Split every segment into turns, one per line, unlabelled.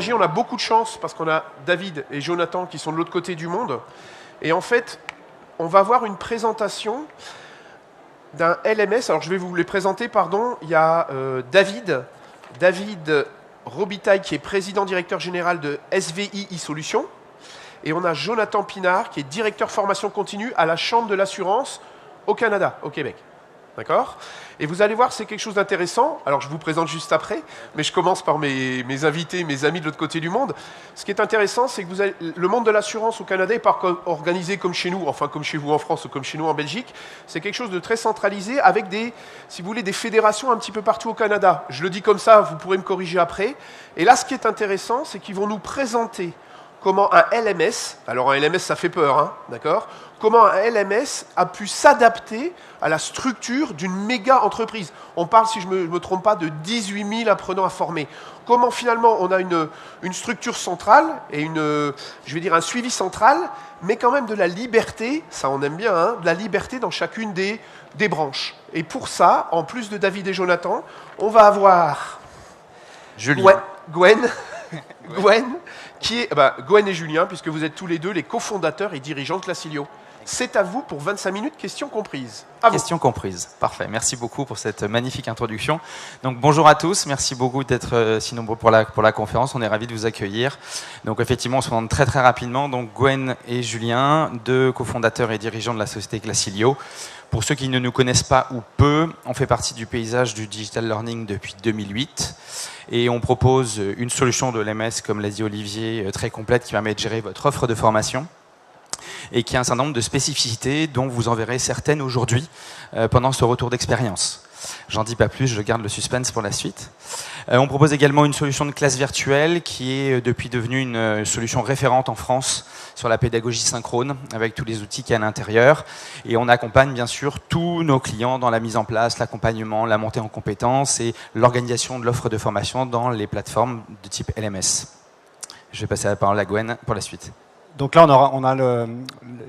réagir. On a beaucoup de chance parce qu'on a David et Jonathan qui sont de l'autre côté du monde. Et en fait, on va avoir une présentation d'un LMS. Alors, je vais vous les présenter, pardon. Il y a David Robitaille, qui est président-directeur général de SVI e-Solutions. Et on a Jonathan Pinard, qui est directeur formation continue à la Chambre de l'assurance au Canada, au Québec. D'accord? Et vous allez voir, c'est quelque chose d'intéressant. Alors, je vous présente juste après, mais je commence par mes invités, mes amis de l'autre côté du monde. Ce qui est intéressant, c'est que le monde de l'assurance au Canada n'est pas organisé comme chez nous, enfin comme chez vous en France ou comme chez nous en Belgique. C'est quelque chose de très centralisé avec si vous voulez, des fédérations un petit peu partout au Canada. Je le dis comme ça, vous pourrez me corriger après. Et là, ce qui est intéressant, c'est qu'ils vont nous présenter comment un LMS, alors un LMS ça fait peur, hein, d'accord? Comment un LMS a pu s'adapter à la structure d'une méga entreprise. On parle, si je ne me trompe pas, de 18 000 apprenants à former. Comment finalement on a une structure centrale et un suivi central, mais quand même de la liberté, ça on aime bien, hein, de la liberté dans chacune des branches. Et pour ça, en plus de David et Jonathan, on va avoir Gwen, Gwen et Julien, puisque vous êtes tous les deux les cofondateurs et dirigeants de Clasilio. C'est à vous pour 25 minutes, questions comprises.
Questions comprises, parfait. Merci beaucoup pour cette magnifique introduction. Donc bonjour à tous, merci beaucoup d'être si nombreux pour la conférence, on est ravis de vous accueillir. Donc effectivement, on se présente très rapidement. Donc Gwen et Julien, deux cofondateurs et dirigeants de la société Clasilio. Pour ceux qui ne nous connaissent pas ou peu, on fait partie du paysage du digital learning depuis 2008 et on propose une solution de LMS, comme l'a dit Olivier, très complète qui permet de gérer votre offre de formation et qui a un certain nombre de spécificités dont vous en verrez certaines aujourd'hui pendant ce retour d'expérience. J'en dis pas plus, je garde le suspense pour la suite. On propose également une solution de classe virtuelle qui est depuis devenue une solution référente en France sur la pédagogie synchrone avec tous les outils qu'il y a à l'intérieur. Et on accompagne bien sûr tous nos clients dans la mise en place, l'accompagnement, la montée en compétences et l'organisation de l'offre de formation dans les plateformes de type LMS. Je vais passer la parole à Gwen pour la suite.
Donc là, on a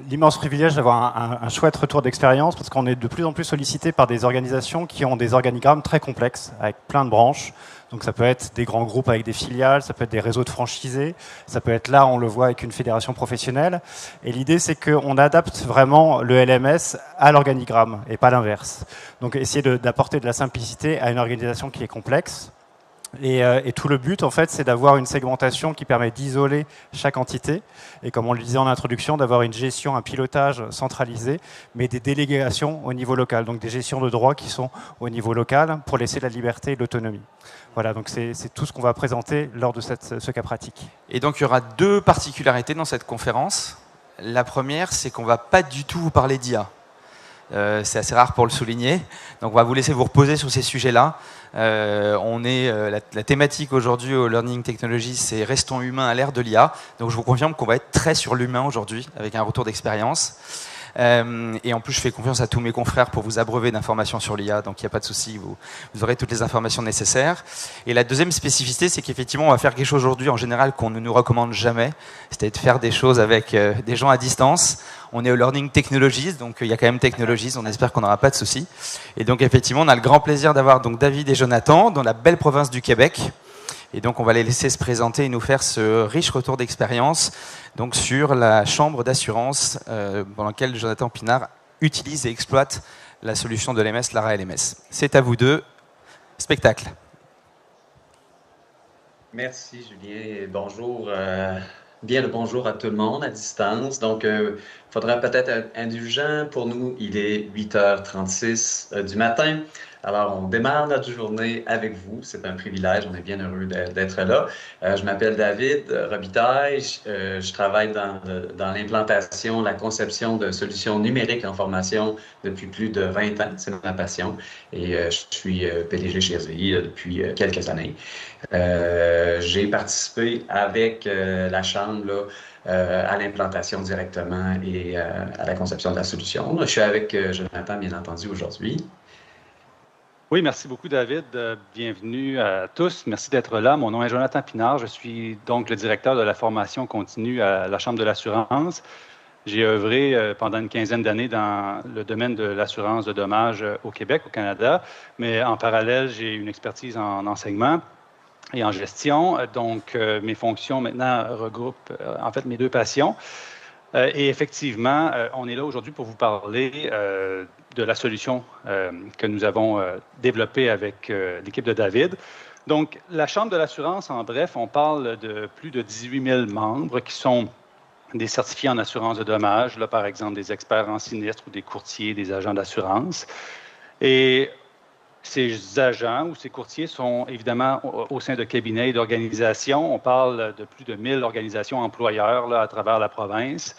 l'immense privilège d'avoir un chouette retour d'expérience parce qu'on est de plus en plus sollicité par des organisations qui ont des organigrammes très complexes avec plein de branches. Donc ça peut être des grands groupes avec des filiales, ça peut être des réseaux de franchisés, ça peut être là, on le voit avec une fédération professionnelle. Et l'idée, c'est qu'on adapte vraiment le LMS à l'organigramme et pas l'inverse. Donc essayer d'apporter de la simplicité à une organisation qui est complexe. Et tout le but, en fait, c'est d'avoir une segmentation qui permet d'isoler chaque entité. Et comme on le disait en introduction, d'avoir une gestion, un pilotage centralisé, mais des délégations au niveau local. Donc des gestions de droits qui sont au niveau local pour laisser la liberté et l'autonomie. Voilà, donc c'est tout ce qu'on va présenter lors de ce cas pratique.
Et donc il y aura deux particularités dans cette conférence. La première, c'est qu'on ne va pas du tout vous parler d'IA. C'est assez rare pour le souligner. Donc on va vous laisser vous reposer sur ces sujets-là. La thématique aujourd'hui au Learning Technologies, c'est Restons humains à l'ère de l'IA. Donc je vous confirme qu'on va être très sur l'humain aujourd'hui, avec un retour d'expérience. Et en plus, je fais confiance à tous mes confrères pour vous abreuver d'informations sur l'IA, donc il n'y a pas de souci, vous aurez toutes les informations nécessaires. Et la deuxième spécificité, c'est qu'effectivement, on va faire quelque chose aujourd'hui, en général, qu'on ne nous recommande jamais, c'est-à-dire de faire des choses avec des gens à distance. On est au Learning Technologies, donc il y a quand même Technologies, on espère qu'on n'aura pas de soucis. Et donc, effectivement, on a le grand plaisir d'avoir donc David et Jonathan dans la belle province du Québec. Et donc, on va les laisser se présenter et nous faire ce riche retour d'expérience donc sur la chambre d'assurance dans laquelle Jonathan Pinard utilise et exploite la solution de LMS, Lara LMS. C'est à vous deux. Spectacle.
Merci, Julien. Bonjour. Bien le bonjour à tout le monde à distance. Donc, il faudra peut-être être indulgent. Pour nous, il est 8h36 du matin. Alors, on démarre notre journée avec vous. C'est un privilège. On est bien heureux d'être là. Je m'appelle David Robitaille. Je travaille dans l'implantation, la conception de solutions numériques en formation depuis plus de 20 ans. C'est ma passion. Et je suis PDG chez SVI depuis quelques années. J'ai participé avec la Chambre à l'implantation directement et à la conception de la solution. Je suis avec Jonathan, bien entendu, aujourd'hui.
Oui, merci beaucoup, David. Bienvenue à tous. Merci d'être là. Mon nom est Jonathan Pinard. Je suis donc le directeur de la formation continue à la Chambre de l'assurance. J'ai œuvré pendant une quinzaine d'années dans le domaine de l'assurance de dommages au Québec, au Canada, mais en parallèle, j'ai une expertise en enseignement. et en gestion. Donc, mes fonctions maintenant regroupent en fait mes deux passions. Et effectivement, on est là aujourd'hui pour vous parler de la solution que nous avons développée avec l'équipe de David. Donc, la Chambre de l'assurance, en bref, on parle de plus de 18 000 membres qui sont des certifiés en assurance de dommages, là, par exemple des experts en sinistre ou des courtiers, des agents d'assurance. Et ces agents ou ces courtiers sont évidemment au sein de cabinets et d'organisations. On parle de plus de 1000 organisations employeurs là, à travers la province.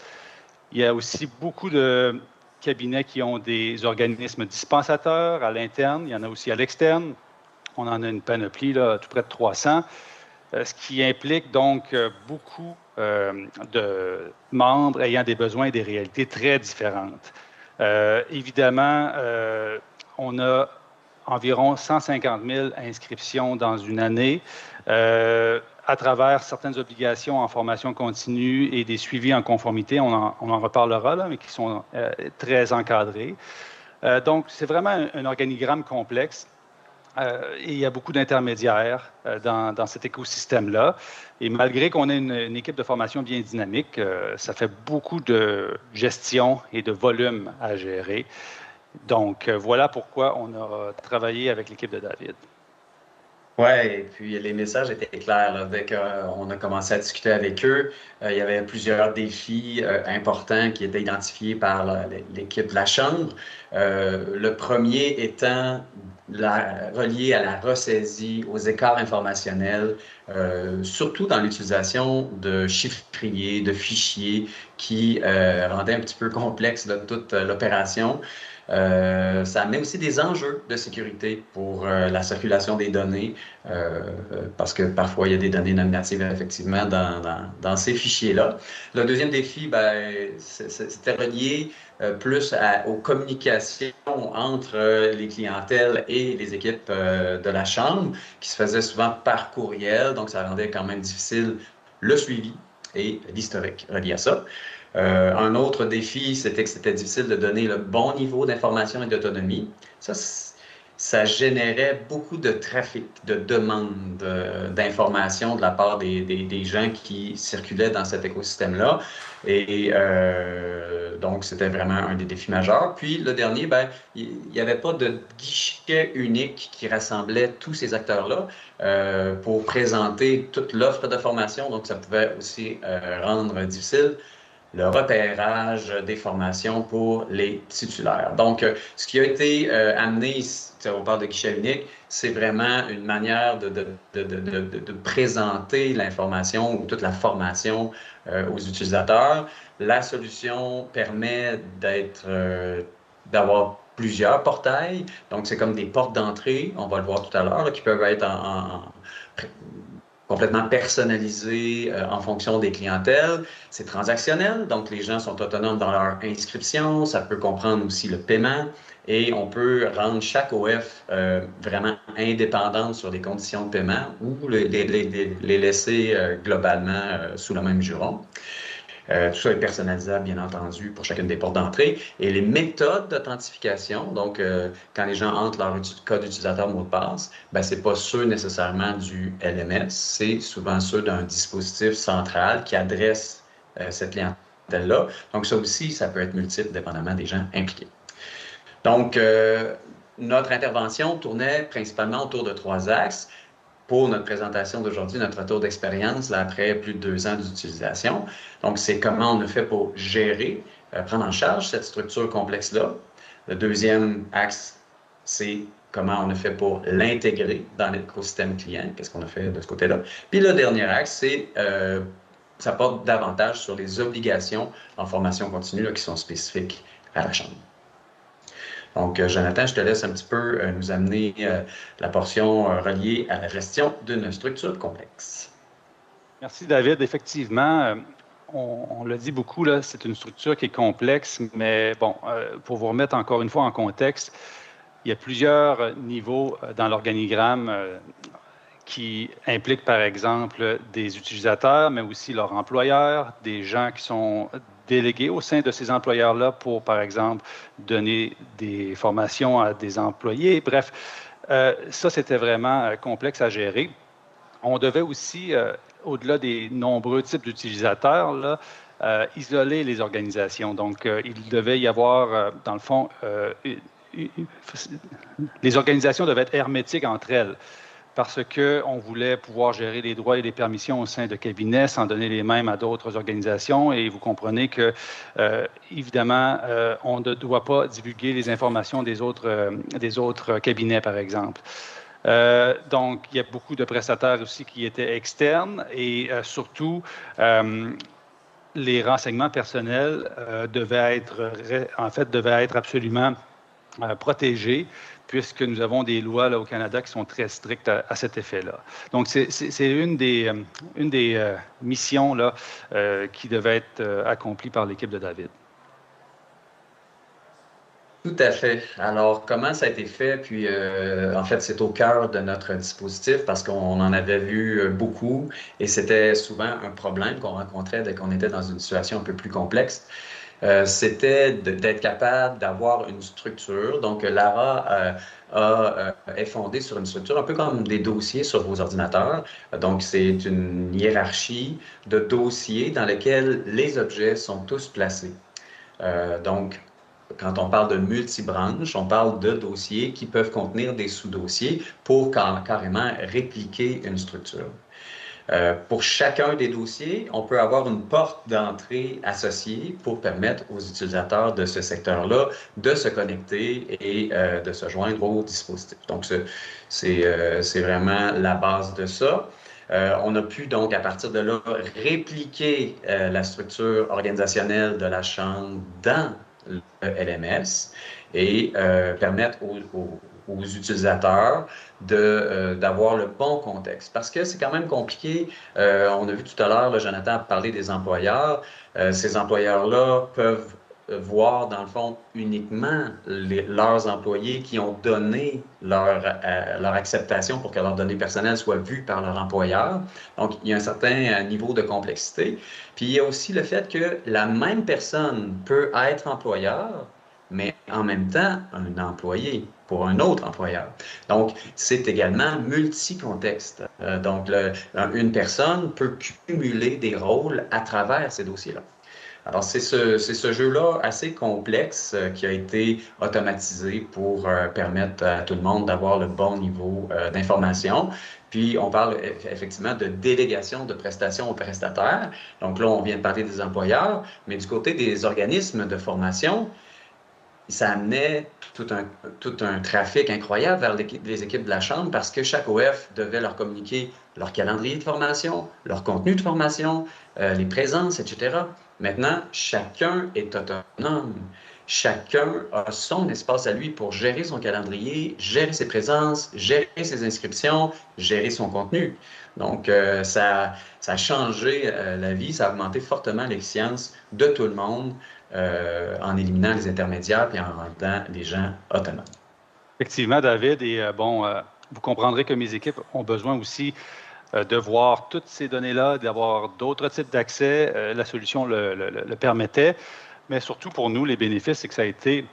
Il y a aussi beaucoup de cabinets qui ont des organismes dispensateurs à l'interne. Il y en a aussi à l'externe. On en a une panoplie, là, tout près de 300, ce qui implique donc beaucoup de membres ayant des besoins et des réalités très différentes. Évidemment, on a environ 150 000 inscriptions dans une année à travers certaines obligations en formation continue et des suivis en conformité. On en reparlera, là, mais qui sont très encadrés. Donc, c'est vraiment un organigramme complexe. Et il y a beaucoup d'intermédiaires dans cet écosystème-là. Et malgré qu'on ait une équipe de formation bien dynamique, ça fait beaucoup de gestion et de volume à gérer. Donc, voilà pourquoi on a travaillé avec l'équipe de David.
Oui, et puis les messages étaient clairs. Là. Dès qu'on a commencé à discuter avec eux, il y avait plusieurs défis importants qui étaient identifiés par l'équipe de la Chambre. Le premier étant relié à la ressaisie, aux écarts informationnels, surtout dans l'utilisation de chiffriers, de fichiers qui rendaient un petit peu complexe là, toute l'opération. Ça amenait aussi des enjeux de sécurité pour la circulation des données, parce que parfois il y a des données nominatives effectivement dans ces fichiers-là. Le deuxième défi, c'était relié plus aux communications entre les clientèles et les équipes de la Chambre, qui se faisaient souvent par courriel, donc ça rendait quand même difficile le suivi et l'historique relié à ça. Un autre défi, c'était que c'était difficile de donner le bon niveau d'information et d'autonomie. Ça générait beaucoup de trafic, de demandes d'informations de la part des gens qui circulaient dans cet écosystème-là. Et donc, c'était vraiment un des défis majeurs. Puis, le dernier, il n'y avait pas de guichet unique qui rassemblait tous ces acteurs-là pour présenter toute l'offre de formation. Donc, ça pouvait aussi rendre difficile le repérage des formations pour les titulaires. Donc, ce qui a été amené, on parle de guichet unique, c'est vraiment une manière de présenter l'information ou toute la formation aux utilisateurs. La solution permet d'avoir plusieurs portails. Donc, c'est comme des portes d'entrée, on va le voir tout à l'heure, qui peuvent être complètement personnalisé en fonction des clientèles. C'est transactionnel, donc les gens sont autonomes dans leur inscription. Ça peut comprendre aussi le paiement et on peut rendre chaque OF vraiment indépendante sur les conditions de paiement ou les laisser globalement sous le même juron. Tout ça est personnalisable, bien entendu, pour chacune des portes d'entrée. Et les méthodes d'authentification, donc quand les gens entrent leur code utilisateur mot de passe, ce n'est pas ceux nécessairement du LMS, c'est souvent ceux d'un dispositif central qui adresse cette clientèle-là. Donc ça aussi, ça peut être multiple, dépendamment des gens impliqués. Donc, notre intervention tournait principalement autour de 3 axes. Pour notre présentation d'aujourd'hui, notre retour d'expérience, après plus de 2 ans d'utilisation. Donc, c'est comment on a fait pour gérer, prendre en charge cette structure complexe-là. Le deuxième axe, c'est comment on a fait pour l'intégrer dans l'écosystème client. Qu'est-ce qu'on a fait de ce côté-là? Puis le dernier axe, c'est ça porte davantage sur les obligations en formation continue là, qui sont spécifiques à la Chambre. Donc, Jonathan, je te laisse un petit peu nous amener la portion reliée à la gestion d'une structure complexe.
Merci, David. Effectivement, on l'a dit beaucoup, là, c'est une structure qui est complexe, mais bon, pour vous remettre encore une fois en contexte, il y a plusieurs niveaux dans l'organigramme qui impliquent, par exemple, des utilisateurs, mais aussi leurs employeurs, des gens qui sont délégués au sein de ces employeurs-là pour, par exemple, donner des formations à des employés. Bref, ça, c'était vraiment complexe à gérer. on devait aussi, au-delà des nombreux types d'utilisateurs, là, isoler les organisations. Donc, il devait y avoir, dans le fond, les organisations devaient être hermétiques entre elles parce qu'on voulait pouvoir gérer les droits et les permissions au sein de cabinets sans donner les mêmes à d'autres organisations. Et vous comprenez que, évidemment, on ne doit pas divulguer les informations des autres cabinets, par exemple. Donc, il y a beaucoup de prestataires aussi qui étaient externes et surtout, les renseignements personnels devaient être absolument protégés, puisque nous avons des lois là, au Canada qui sont très strictes à cet effet-là. Donc, c'est une des missions là, qui devait être accomplie par l'équipe de David.
Tout à fait. Alors, comment ça a été fait? Puis, en fait, c'est au cœur de notre dispositif parce qu'on en avait vu beaucoup et c'était souvent un problème qu'on rencontrait dès qu'on était dans une situation un peu plus complexe. C'était d'être capable d'avoir une structure. Donc, Lara est fondée sur une structure un peu comme des dossiers sur vos ordinateurs. Donc, c'est une hiérarchie de dossiers dans lesquels les objets sont tous placés. Donc, quand on parle de multibranches, on parle de dossiers qui peuvent contenir des sous-dossiers pour carrément répliquer une structure. Pour chacun des dossiers, on peut avoir une porte d'entrée associée pour permettre aux utilisateurs de ce secteur-là de se connecter et de se joindre au dispositif. Donc, c'est vraiment la base de ça. On a pu donc, à partir de là, répliquer la structure organisationnelle de la Chambre dans le LMS et permettre aux utilisateurs d'avoir le bon contexte. Parce que c'est quand même compliqué. On a vu tout à l'heure, Jonathan a parlé des employeurs. Ces employeurs-là peuvent voir, dans le fond, uniquement leurs employés qui ont donné leur acceptation pour que leurs données personnelles soient vues par leur employeur. Donc, il y a un certain niveau de complexité. Puis, il y a aussi le fait que la même personne peut être employeur, mais en même temps, un employé pour un autre employeur. Donc, c'est également multi-contexte. Donc, une personne peut cumuler des rôles à travers ces dossiers-là. Alors, c'est ce jeu-là assez complexe qui a été automatisé pour permettre à tout le monde d'avoir le bon niveau d'information. Puis, on parle effectivement de délégation de prestations aux prestataires. Donc là, on vient de parler des employeurs, mais du côté des organismes de formation, ça amenait tout un trafic incroyable vers les équipes de la Chambre parce que chaque OF devait leur communiquer leur calendrier de formation, leur contenu de formation, les présences, etc. Maintenant, chacun est autonome. Chacun a son espace à lui pour gérer son calendrier, gérer ses présences, gérer ses inscriptions, gérer son contenu. Donc, ça a changé la vie, ça a augmenté fortement l'efficience de tout le monde en éliminant les intermédiaires et en rendant les gens autonomes.
Effectivement, David, et vous comprendrez que mes équipes ont besoin aussi de voir toutes ces données-là, d'avoir d'autres types d'accès. La solution le permettait. Mais surtout pour nous, les bénéfices, c'est que ça a été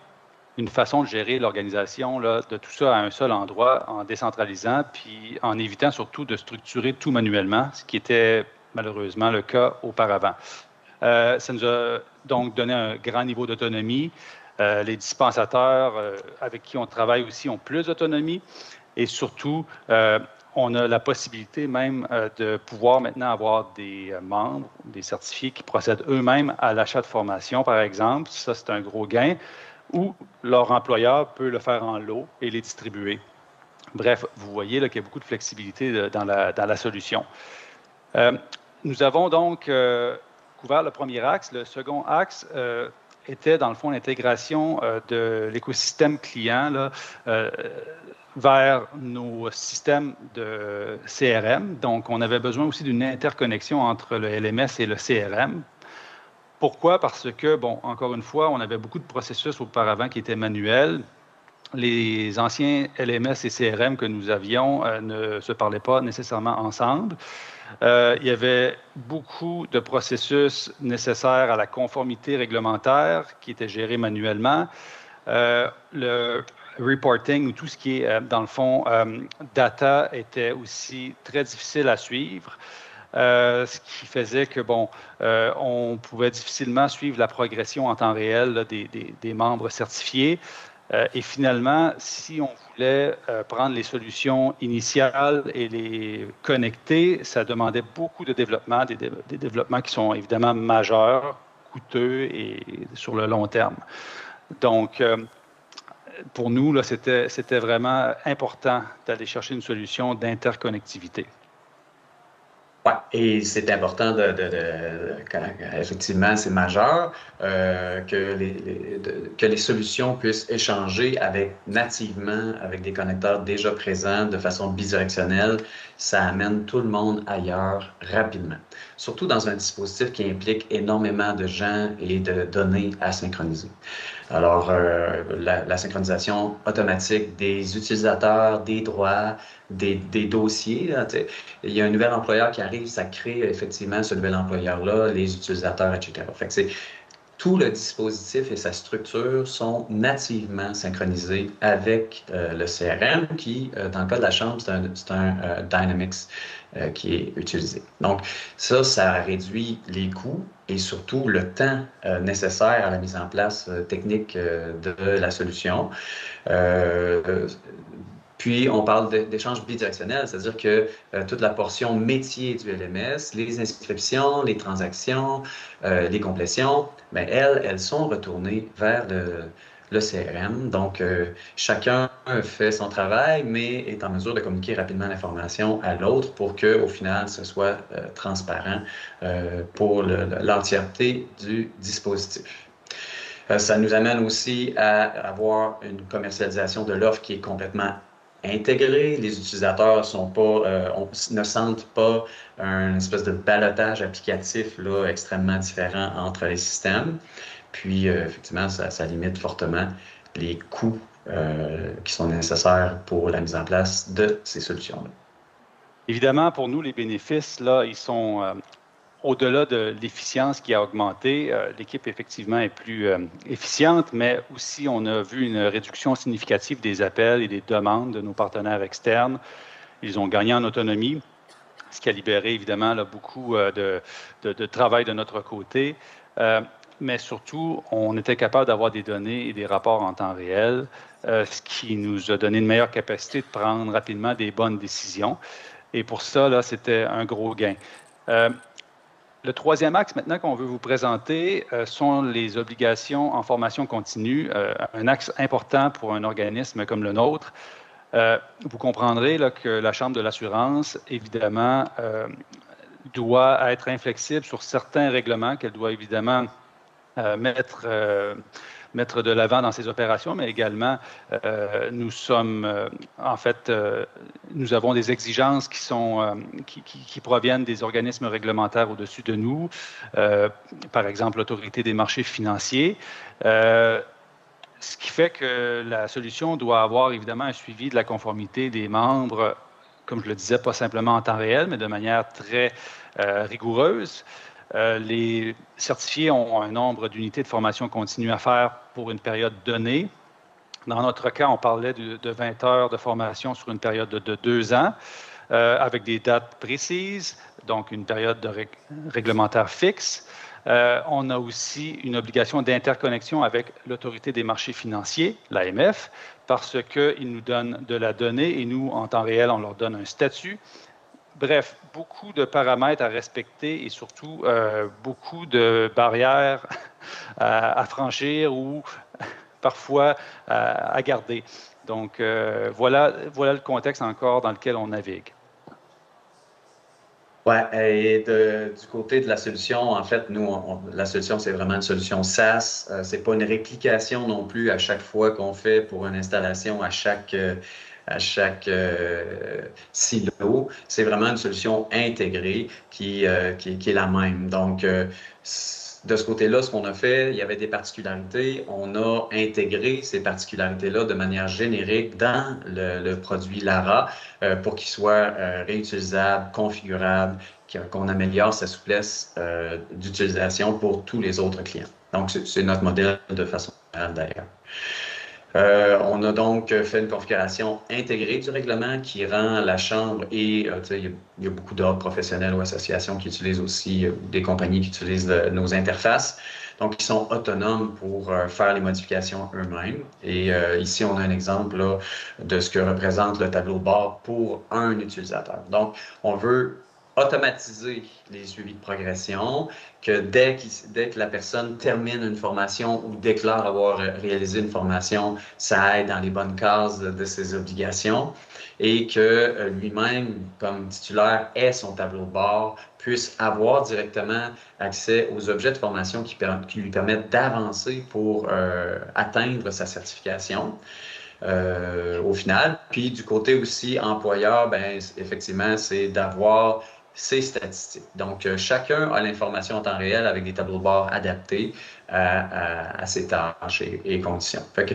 une façon de gérer l'organisation de tout ça à un seul endroit, en décentralisant, puis en évitant surtout de structurer tout manuellement, ce qui était malheureusement le cas auparavant. Ça nous a donc donné un grand niveau d'autonomie. Les dispensateurs avec qui on travaille aussi ont plus d'autonomie et surtout, on a la possibilité même de pouvoir maintenant avoir des membres, des certifiés qui procèdent eux-mêmes à l'achat de formation, par exemple. Ça, c'est un gros gain. Ou leur employeur peut le faire en lot et les distribuer. Bref, vous voyez qu'il y a beaucoup de flexibilité dans la solution. Nous avons donc couvert le premier axe. Le second axe était, dans le fond, l'intégration de l'écosystème client vers nos systèmes de CRM. Donc, on avait besoin aussi d'une interconnexion entre le LMS et le CRM. Pourquoi? Parce que, encore une fois, on avait beaucoup de processus auparavant qui étaient manuels. Les anciens LMS et CRM que nous avions ne se parlaient pas nécessairement ensemble. Il y avait beaucoup de processus nécessaires à la conformité réglementaire qui étaient gérés manuellement. reporting ou tout ce qui est, dans le fond, data était aussi très difficile à suivre. Ce qui faisait que, on pouvait difficilement suivre la progression en temps réel là, des membres certifiés. Et finalement, si on voulait prendre les solutions initiales et les connecter, ça demandait beaucoup de développement, des développements qui sont évidemment majeurs, coûteux et sur le long terme. Donc, pour nous, là, c'était vraiment important d'aller chercher une solution d'interconnectivité.
Oui, et c'est important effectivement, c'est majeur que les solutions puissent échanger nativement avec des connecteurs déjà présents de façon bidirectionnelle. Ça amène tout le monde ailleurs rapidement. Surtout dans un dispositif qui implique énormément de gens et de données à synchroniser. Alors, la synchronisation automatique des utilisateurs, des droits, des dossiers. Là, il y a un nouvel employeur qui arrive, ça crée effectivement ce nouvel employeur-là, les utilisateurs, etc. Fait que tout le dispositif et sa structure sont nativement synchronisés avec le CRM qui, dans le cas de la Chambre, c'est un Dynamics qui est utilisé. Donc, ça réduit les coûts et surtout le temps nécessaire à la mise en place technique de la solution. Puis, on parle d'échange bidirectionnel, c'est-à-dire que toute la portion métier du LMS, les inscriptions, les transactions, les complétions, bien, elles sont retournées vers le CRM. Donc, chacun fait son travail, mais est en mesure de communiquer rapidement l'information à l'autre pour qu'au final, ce soit transparent pour l'entièreté du dispositif. Ça nous amène aussi à avoir une commercialisation de l'offre qui est complètement intégrée. Les utilisateurs ne sentent pas un espèce de ballottage applicatif là, extrêmement différent entre les systèmes. Puis, effectivement, ça limite fortement les coûts qui sont nécessaires pour la mise en place de ces solutions-là.
Évidemment, pour nous, les bénéfices, là, ils sont au-delà de l'efficience qui a augmenté. L'équipe, effectivement, est plus efficiente, mais aussi, on a vu une réduction significative des appels et des demandes de nos partenaires externes. Ils ont gagné en autonomie, ce qui a libéré, évidemment, là, beaucoup de travail de notre côté. Mais surtout, on était capable d'avoir des données et des rapports en temps réel, ce qui nous a donné une meilleure capacité de prendre rapidement des bonnes décisions. Et pour ça, là, c'était un gros gain. Le troisième axe maintenant qu'on veut vous présenter sont les obligations en formation continue, un axe important pour un organisme comme le nôtre. Vous comprendrez là, que la Chambre de l'assurance, évidemment, doit être inflexible sur certains règlements qu'elle doit évidemment mettre de l'avant dans ses opérations, mais également, nous avons des exigences qui proviennent des organismes réglementaires au-dessus de nous, par exemple l'Autorité des marchés financiers, ce qui fait que la solution doit avoir évidemment un suivi de la conformité des membres, comme je le disais, pas simplement en temps réel, mais de manière très rigoureuse. Les certifiés ont un nombre d'unités de formation continue à faire pour une période donnée. Dans notre cas, on parlait de 20 heures de formation sur une période de 2 ans, avec des dates précises, donc une période réglementaire fixe. On a aussi une obligation d'interconnexion avec l'Autorité des marchés financiers, l'AMF, parce qu'ils nous donnent de la donnée et nous, en temps réel, on leur donne un statut. Bref, beaucoup de paramètres à respecter et surtout beaucoup de barrières à franchir ou parfois à garder. Donc, voilà le contexte encore dans lequel on navigue.
Oui, et du côté de la solution, en fait, nous, la solution, c'est vraiment une solution SaaS. C'est pas une réplication non plus à chaque fois qu'on fait pour une installation à chaque silo. C'est vraiment une solution intégrée qui est la même. Donc, de ce côté-là, ce qu'on a fait, il y avait des particularités. On a intégré ces particularités-là de manière générique dans le produit Lara pour qu'il soit réutilisable, configurable, qu'on améliore sa souplesse d'utilisation pour tous les autres clients. Donc, c'est notre modèle de façon générale d'ailleurs. On a donc fait une configuration intégrée du règlement qui rend la Chambre et il y a beaucoup d'ordres professionnels ou associations qui utilisent aussi, des compagnies qui utilisent nos interfaces. Donc, ils sont autonomes pour faire les modifications eux-mêmes. Et ici, on a un exemple là, de ce que représente le tableau de bord pour un utilisateur. Donc, on veut automatiser les suivis de progression, que dès que la personne termine une formation ou déclare avoir réalisé une formation, ça aille dans les bonnes cases de ses obligations et que lui-même, comme titulaire, ait son tableau de bord, puisse avoir directement accès aux objets de formation qui lui permettent d'avancer pour atteindre sa certification. Au final. Puis du côté aussi employeur, ben effectivement, c'est d'avoir ces statistiques. Donc, chacun a l'information en temps réel avec des tableaux de bord adaptés à ses tâches et conditions. Fait que,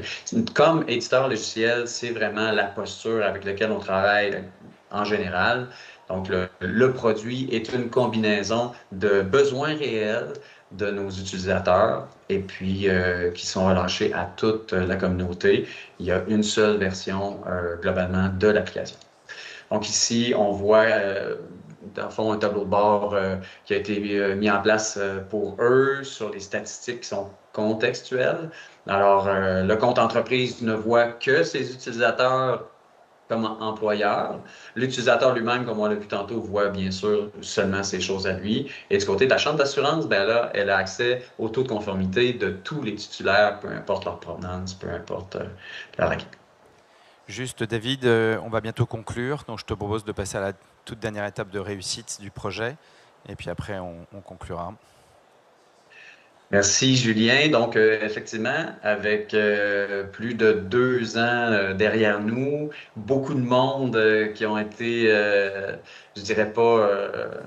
comme éditeur logiciel, c'est vraiment la posture avec laquelle on travaille en général. Donc, le produit est une combinaison de besoins réels de nos utilisateurs et puis qui sont relâchés à toute la communauté. Il y a une seule version globalement de l'application. Donc ici, on voit dans le fond un tableau de bord qui a été mis en place pour eux sur les statistiques qui sont contextuelles. Alors, le compte entreprise ne voit que ses utilisateurs comme employeur. L'utilisateur lui-même, comme on l'a vu tantôt, voit bien sûr seulement ces choses à lui. Et du côté de la Chambre d'assurance, ben là, elle a accès au taux de conformité de tous les titulaires, peu importe leur provenance, peu importe leur acquis.
Juste, David, on va bientôt conclure. Donc, je te propose de passer à la toute dernière étape de réussite du projet. Et puis après, on conclura.
Merci, Julien. Donc, effectivement, avec plus de 2 ans derrière nous, beaucoup de monde qui ont été, je dirais pas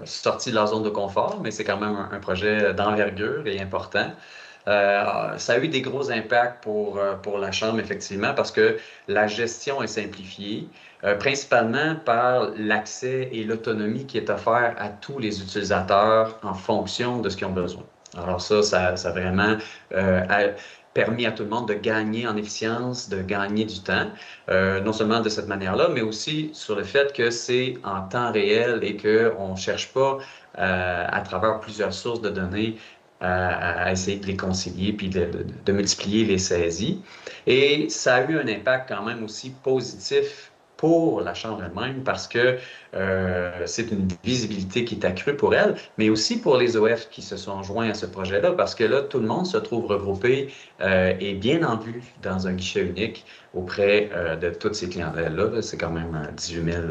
sortis de leur zone de confort, mais c'est quand même un projet d'envergure et important. Ça a eu des gros impacts pour la Chambre, effectivement, parce que la gestion est simplifiée, principalement par l'accès et l'autonomie qui est offert à tous les utilisateurs en fonction de ce qu'ils ont besoin. Alors ça a vraiment permis à tout le monde de gagner en efficience, de gagner du temps, non seulement de cette manière-là, mais aussi sur le fait que c'est en temps réel et qu'on ne cherche pas à travers plusieurs sources de données à essayer de les concilier puis de multiplier les saisies. Et ça a eu un impact quand même aussi positif pour la Chambre elle-même parce que c'est une visibilité qui est accrue pour elle, mais aussi pour les OF qui se sont joints à ce projet-là parce que là, tout le monde se trouve regroupé et bien en vue dans un guichet unique auprès de toutes ces clientèles-là. C'est quand même 18 000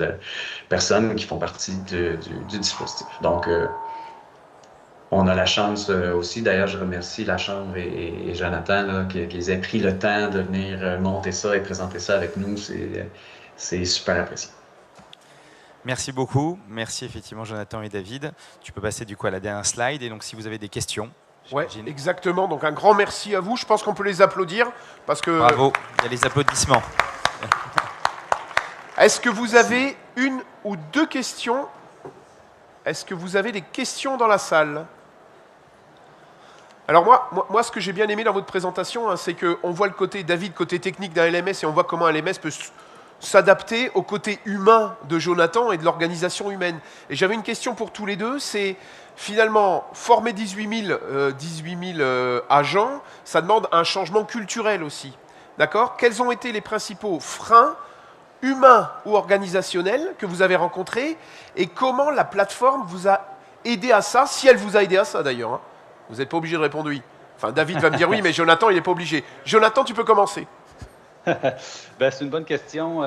personnes qui font partie du dispositif. Donc, on a la chance aussi, d'ailleurs, je remercie la Chambre et Jonathan là, qu'ils aient pris le temps de venir monter ça et présenter ça avec nous. C'est super apprécié.
Merci beaucoup. Merci effectivement Jonathan et David. Tu peux passer du coup à la dernière slide. Et donc si vous avez des questions.
Ouais, exactement. Donc un grand merci à vous. Je pense qu'on peut les applaudir parce que.
Bravo. Il y a les applaudissements.
Est-ce que vous avez une ou deux questions? Est-ce que vous avez des questions dans la salle? Alors moi, ce que j'ai bien aimé dans votre présentation, hein, c'est qu'on voit le côté David, côté technique d'un LMS, et on voit comment un LMS peut s'adapter au côté humain de Jonathan et de l'organisation humaine. Et j'avais une question pour tous les deux, c'est finalement former 18 000 agents, ça demande un changement culturel aussi. D'accord? Quels ont été les principaux freins humains ou organisationnels que vous avez rencontrés et comment la plateforme vous a aidé à ça, si elle vous a aidé à ça d'ailleurs, hein. Vous n'êtes pas obligé de répondre oui. Enfin, David va me dire oui, mais Jonathan, il n'est pas obligé. Jonathan, tu peux commencer.
C'est une bonne question.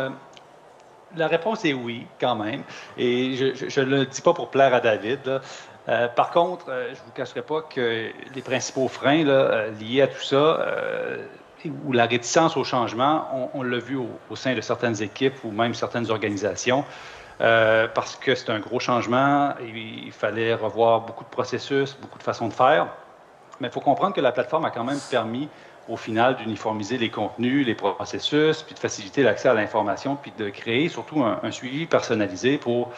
La réponse est oui, quand même. Et je ne le dis pas pour plaire à David. Par contre, je ne vous cacherai pas que les principaux freins là, liés à tout ça, ou la réticence au changement, on l'a vu au sein de certaines équipes ou même certaines organisations. Parce que c'est un gros changement, il fallait revoir beaucoup de processus, beaucoup de façons de faire. Mais il faut comprendre que la plateforme a quand même permis, au final, d'uniformiser les contenus, les processus, puis de faciliter l'accès à l'information, puis de créer surtout un suivi personnalisé pour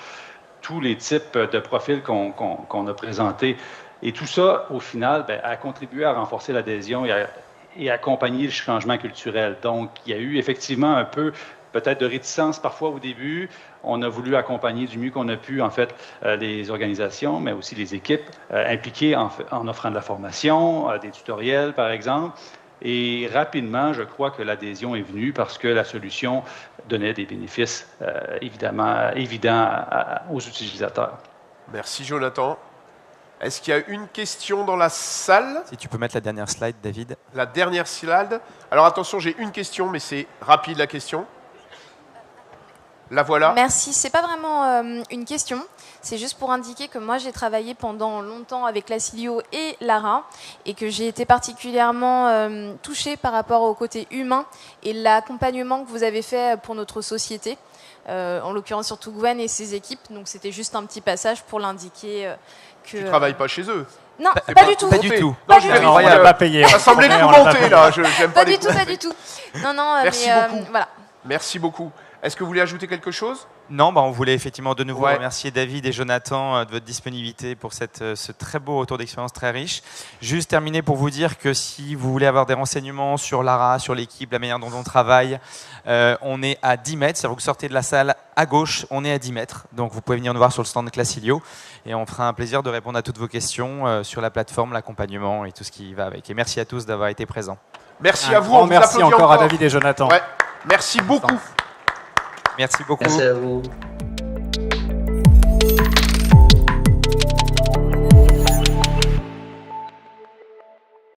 tous les types de profils qu'on a présentés. Et tout ça, au final, a contribué à renforcer l'adhésion et accompagner le changement culturel. Donc, il y a eu effectivement un peu peut-être de réticence parfois au début. On a voulu accompagner du mieux qu'on a pu, en fait, les organisations, mais aussi les équipes impliquées en offrant de la formation, des tutoriels, par exemple. Et rapidement, je crois que l'adhésion est venue parce que la solution donnait des bénéfices évidemment évidents aux utilisateurs.
Merci Jonathan. Est-ce qu'il y a une question dans la salle?
Si tu peux mettre la dernière slide, David.
La dernière slide. Alors attention, j'ai une question, mais c'est rapide la question. La voilà.
Merci. C'est pas vraiment une question. C'est juste pour indiquer que moi, j'ai travaillé pendant longtemps avec la Cilio et Lara et que j'ai été particulièrement touchée par rapport au côté humain et l'accompagnement que vous avez fait pour notre société. En l'occurrence surtout Gwen et ses équipes. Donc c'était juste un petit passage pour l'indiquer que...
Tu travailles pas chez eux?
Non, pas du tout.
Pas du tout.
Non,
Pas
je
du
vérifie.
tout.
On l'a pas payé.
Ça semblait
On l'a
commenté
pas payé.
là. J'aime
Pas
les
du tout, pas du tout. Non, non,
Merci
mais
beaucoup.
voilà.
Merci beaucoup. Est-ce que vous voulez ajouter quelque chose?
Non, on voulait effectivement de nouveau
Ouais.
remercier David et Jonathan de votre disponibilité pour ce très beau retour d'expérience très riche. Juste terminer pour vous dire que si vous voulez avoir des renseignements sur Lara, sur l'équipe, la manière dont on travaille, on est à 10 mètres. C'est-à-dire que vous sortez de la salle à gauche, on est à 10 mètres. Donc vous pouvez venir nous voir sur le stand de Classilio et on fera un plaisir de répondre à toutes vos questions sur la plateforme, l'accompagnement et tout ce qui va avec. Et merci à tous d'avoir été présents.
Merci
Un
à vous.
grand
On vous
merci
applaudit
encore à David et Jonathan.
Ouais. Merci beaucoup.
Merci beaucoup.
Merci à vous.